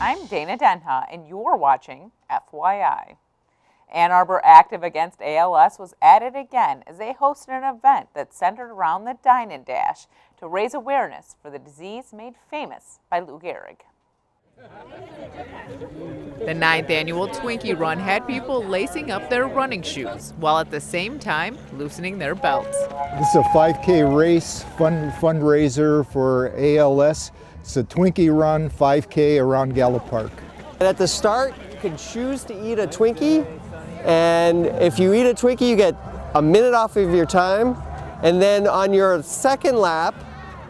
I'm Dana Denha, and you're watching FYI. Ann Arbor Active Against ALS was at it again as they hosted an event that centered around the Dine and Dash to raise awareness for the disease made famous by Lou Gehrig. The 9th annual Twinkie Run had people lacing up their running shoes while at the same time loosening their belts. This is a 5K race fundraiser for ALS. It's a Twinkie Run 5K around Gallup Park. At the start, you can choose to eat a Twinkie, and if you eat a Twinkie, you get a minute off of your time. And then on your second lap,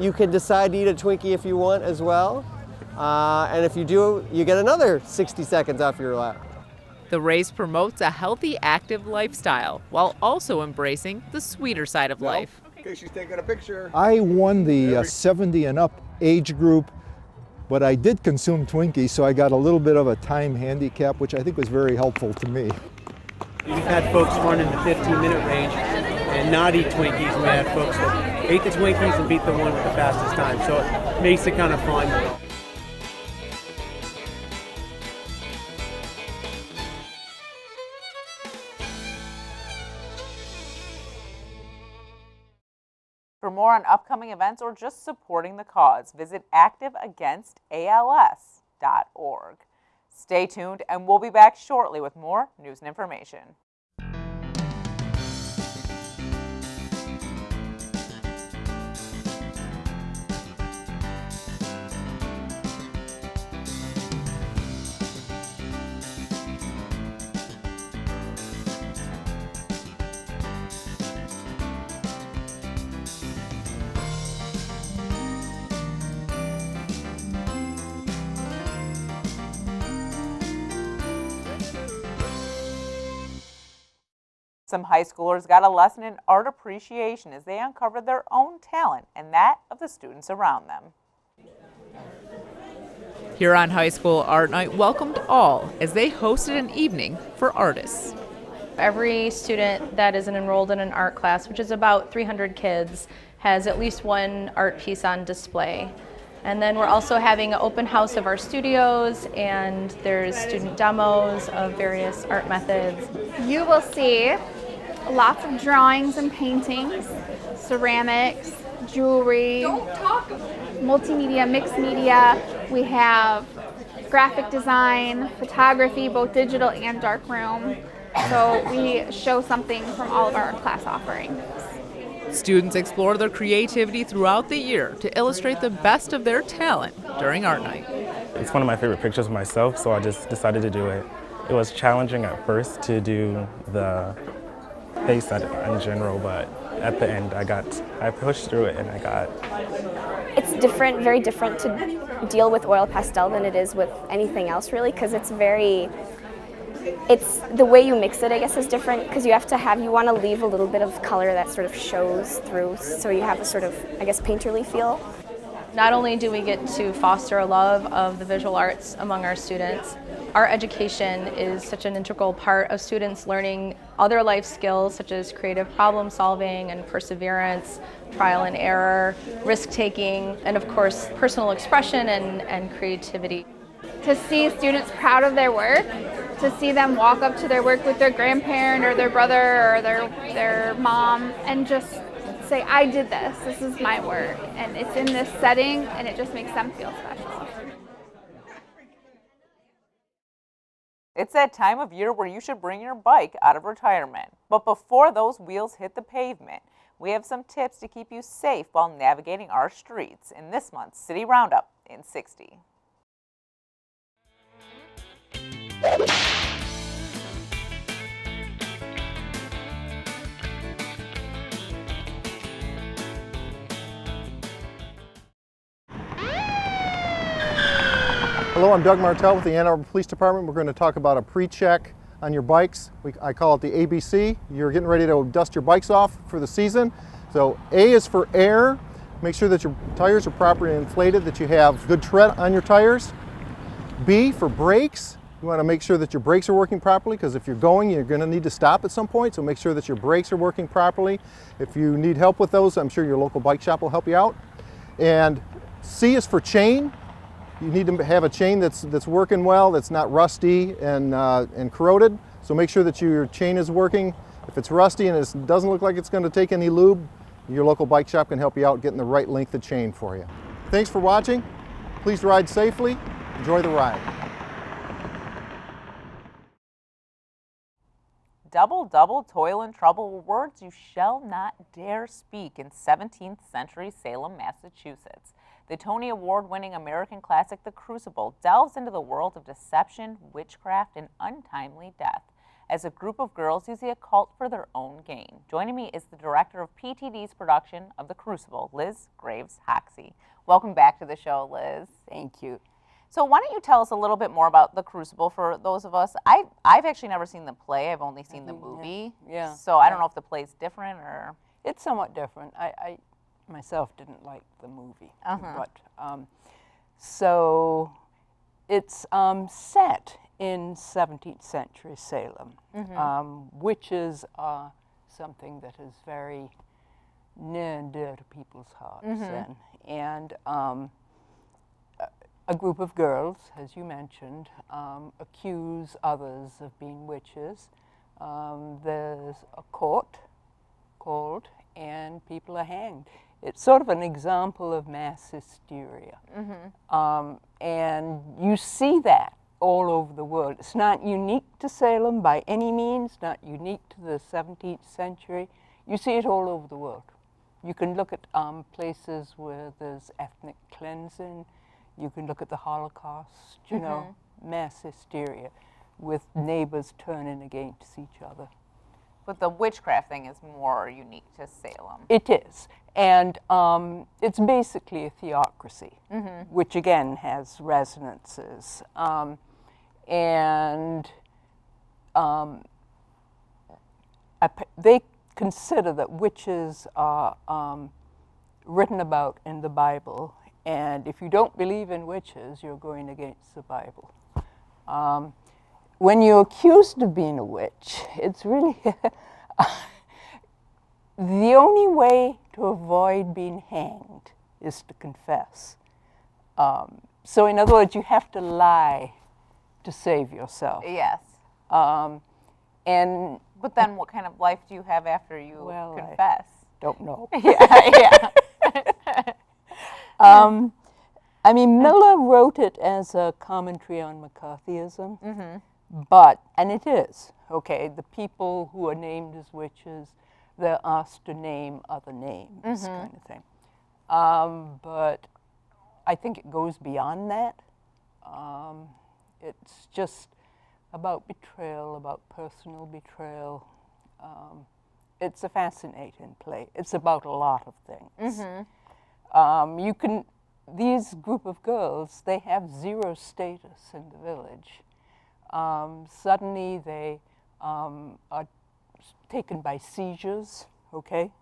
you can decide to eat a Twinkie if you want as well. And if you do, you get another 60 seconds off your lap. The race promotes a healthy, active lifestyle while also embracing the sweeter side of life. Okay, she's taking a picture. I won the 70 and up age group, but I did consume Twinkies, so I got a little bit of a time handicap, which I think was very helpful to me. We've had folks run in the 15-minute range and not eat Twinkies. We had folks that ate the Twinkies and beat the one with the fastest time, so it makes it kind of fun. For more on upcoming events or just supporting the cause, visit activeagainstals.org. Stay tuned, and we'll be back shortly with more news and information. Some high schoolers got a lesson in art appreciation as they uncovered their own talent and that of the students around them. Huron High School Art Night welcomed all as they hosted an evening for artists. Every student that is enrolled in an art class, which is about 300 kids, has at least one art piece on display. And then we're also having an open house of our studios, and there's student demos of various art methods. You will see lots of drawings and paintings, ceramics, jewelry, multimedia, mixed media. We have graphic design, photography, both digital and darkroom. So we show something from all of our class offerings. Students explore their creativity throughout the year to illustrate the best of their talent during Art Night. It's one of my favorite pictures of myself, so I just decided to do it. It was challenging at first to do the face in general, but at the end I pushed through it and I got. It's different, very different to deal with oil pastel than it is with anything else really, because it's the way you mix it, I guess, is different, because you want to leave a little bit of color that sort of shows through, so you have a sort of, I guess, painterly feel. Not only do we get to foster a love of the visual arts among our students, our education is such an integral part of students learning other life skills such as creative problem solving and perseverance, trial and error, risk-taking, and of course personal expression and creativity. To see students proud of their work, to see them walk up to their work with their grandparent or their brother or their mom and just say, I did this, this is my work, and it's in this setting, and it just makes them feel special. It's that time of year where you should bring your bike out of retirement. But before those wheels hit the pavement, we have some tips to keep you safe while navigating our streets in this month's City Roundup in 60. Hello, I'm Doug Martell with the Ann Arbor Police Department. We're going to talk about a pre-check on your bikes. I call it the ABC. You're getting ready to dust your bikes off for the season. So A is for air. Make sure that your tires are properly inflated, that you have good tread on your tires. B for brakes. You want to make sure that your brakes are working properly, because if you're going to need to stop at some point, so make sure that your brakes are working properly. If you need help with those, I'm sure your local bike shop will help you out. And C is for chain. You need to have a chain that's working well, that's not rusty and corroded. So make sure that your chain is working. If it's rusty and it doesn't look like it's going to take any lube, your local bike shop can help you out getting the right length of chain for you. Thanks for watching. Please ride safely. Enjoy the ride. Double, double, toil and trouble were words you shall not dare speak in 17th century Salem, Massachusetts. The Tony Award-winning American classic, The Crucible, delves into the world of deception, witchcraft, and untimely death as a group of girls use the occult for their own gain. Joining me is the director of PTD's production of The Crucible, Liz Greaves-Hoxsie. Welcome back to the show, Liz. Thank you. So why don't you tell us a little bit more about The Crucible for those of us. I've actually never seen the play. I've only seen the movie. Yeah. So I don't know if the play's different or... It's somewhat different. I myself didn't like the movie. But so it's set in 17th century Salem. Witches are something that is very near and dear to people's hearts. And a group of girls, as you mentioned, accuse others of being witches. There's a court called, and people are hanged. It's sort of an example of mass hysteria. And you see that all over the world. It's not unique to Salem by any means, not unique to the 17th century. You see it all over the world. You can look at places where there's ethnic cleansing. You can look at the Holocaust, you know, mass hysteria with neighbors turning against each other. But the witchcraft thing is more unique to Salem. It is. And it's basically a theocracy, which again has resonances. They consider that witches are written about in the Bible. And if you don't believe in witches, you're going against the Bible. When you're accused of being a witch, it's really the only way to avoid being hanged is to confess. So in other words, you have to lie to save yourself. Yes. And but then what kind of life do you have after you confess? Don't know. Yeah. I mean, Miller wrote it as a commentary on McCarthyism, and it is, okay, the people who are named as witches, they're asked to name other names, kind of thing. But I think it goes beyond that. It's just about betrayal, about personal betrayal. It's a fascinating play. It's about a lot of things. These group of girls, they have zero status in the village. Suddenly they are taken by seizures, okay?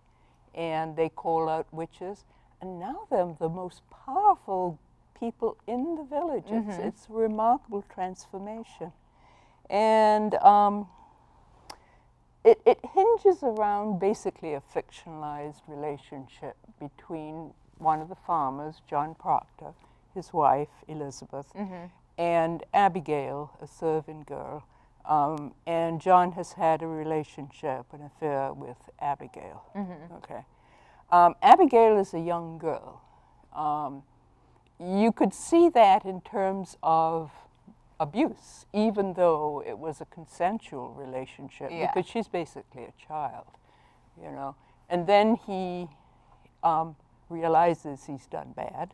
And they call out witches. And now they're the most powerful people in the village. It's a remarkable transformation. And it hinges around basically a fictionalized relationship between one of the farmers, John Proctor, his wife, Elizabeth, and Abigail, a servant girl. And John has had a relationship, an affair with Abigail. Okay. Abigail is a young girl. You could see that in terms of abuse, even though it was a consensual relationship, because she's basically a child, you know. And then he realizes he's done bad,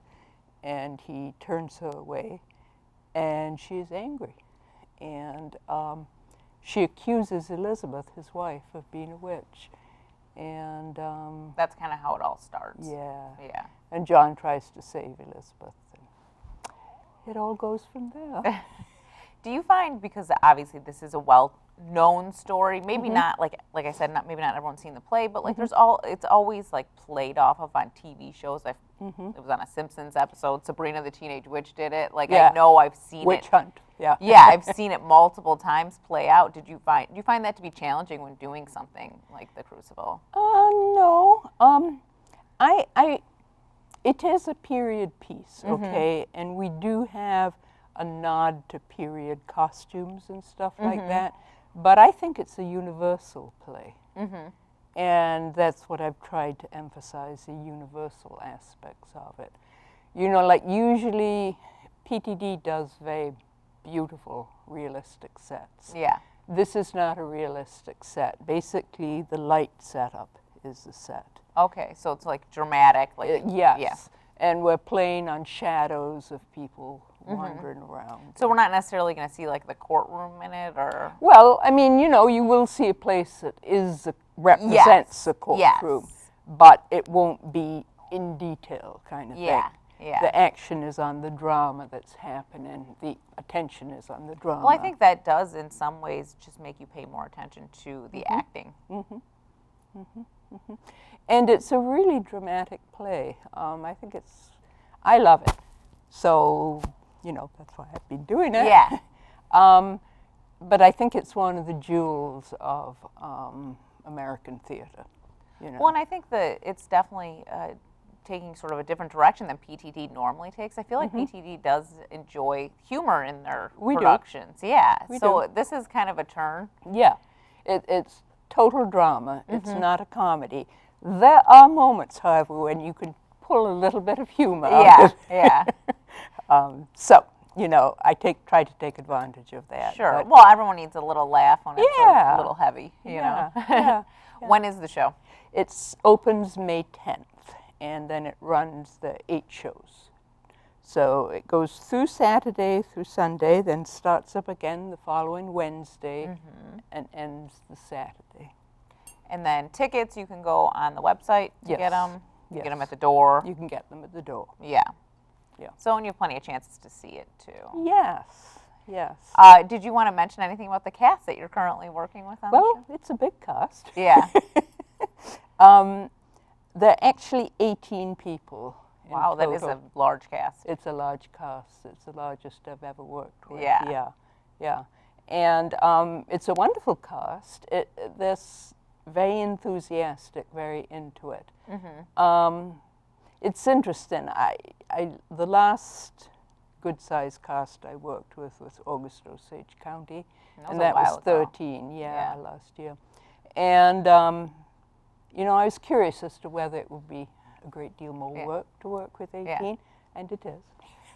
and he turns her away, and she's angry. And she accuses Elizabeth, his wife, of being a witch. And that's kind of how it all starts. Yeah. And John tries to save Elizabeth. And it all goes from there. Do you find, because obviously this is a well-known story, maybe not, like I said, maybe not everyone's seen the play, but like it's always like played off of on TV shows. It was on a Simpsons episode. Sabrina the Teenage Witch did it. Like I know I've seen Witch Hunt. Yeah. Yeah, I've seen it multiple times play out. Do you find that to be challenging when doing something like The Crucible? No. It is a period piece, okay, and we do have a nod to period costumes and stuff like that. But I think it's a universal play. And that's what I've tried to emphasize, the universal aspects of it. You know, like usually PTD does very beautiful, realistic sets. Yeah. This is not a realistic set. Basically, the light setup is the set. Okay, so it's like dramatic, like yes. Yeah. And we're playing on shadows of people wandering around. So we're not necessarily going to see like the courtroom in it, or Well, I mean, you know, you will see a place that represents a courtroom, but it won't be in detail kind of thing. Yeah. The action is on the drama that's happening. The attention is on the drama. Well, I think that does, in some ways, just make you pay more attention to the acting. And it's a really dramatic play. I love it. So, you know, that's why I've been doing it. Yeah. But I think it's one of the jewels of American theater. You know? Well, and I think that it's definitely taking sort of a different direction than PTD normally takes. I feel like PTD does enjoy humor in their productions. Yeah. So this is kind of a turn. Yeah. It's total drama. It's not a comedy. There are moments, however, when you can pull a little bit of humor out of it. So, you know, I try to take advantage of that. Sure. Well, everyone needs a little laugh when it's a little heavy, you know. Yeah. When is the show? It opens May 10th, and then it runs the 8 shows. So it goes through Saturday through Sunday, then starts up again the following Wednesday, and ends the Saturday. And then tickets, you can go on the website to get them. You get them at the door. You can get them at the door. Yeah. Yeah. So, and you have plenty of chances to see it, too. Yes. Yes. Did you want to mention anything about the cast that you're currently working with on the show? It's a big cast. Yeah. There are actually 18 people. Wow, that is a large cast. It's a large cast. It's the largest I've ever worked with. Yeah. Yeah. And it's a wonderful cast. They're very enthusiastic, very into it. It's interesting. The last good-sized cast I worked with was August Osage County, and that was 13. Last year. And you know, I was curious as to whether it would be a great deal more work to work with 18, and it is.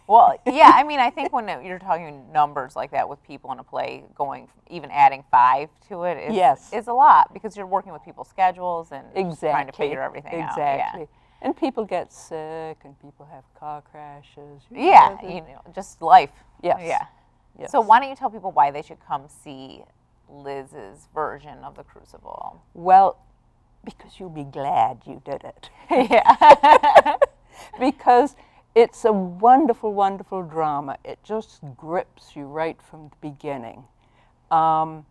Well, yeah, I mean, I think when you're talking numbers like that with people in a play, even adding 5 to it is a lot, because you're working with people's schedules and trying to figure everything out. Exactly. And people get sick, and people have car crashes. You know, just life. Yes. Yeah. Yes. So why don't you tell people why they should come see Liz's version of the Crucible? Well, because you'll be glad you did it. Yeah. Because it's a wonderful, wonderful drama. It just grips you right from the beginning. And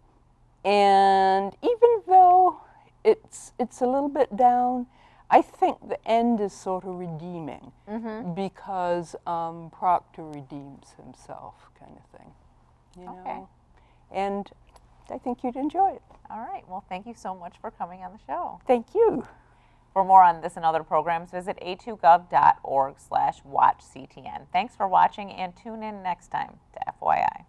even though it's a little bit down, I think the end is sort of redeeming, because Proctor redeems himself, kind of thing. You know? And I think you'd enjoy it. All right. Well, thank you so much for coming on the show. Thank you. For more on this and other programs, visit a2gov.org/watchctn. Thanks for watching, and tune in next time to FYI.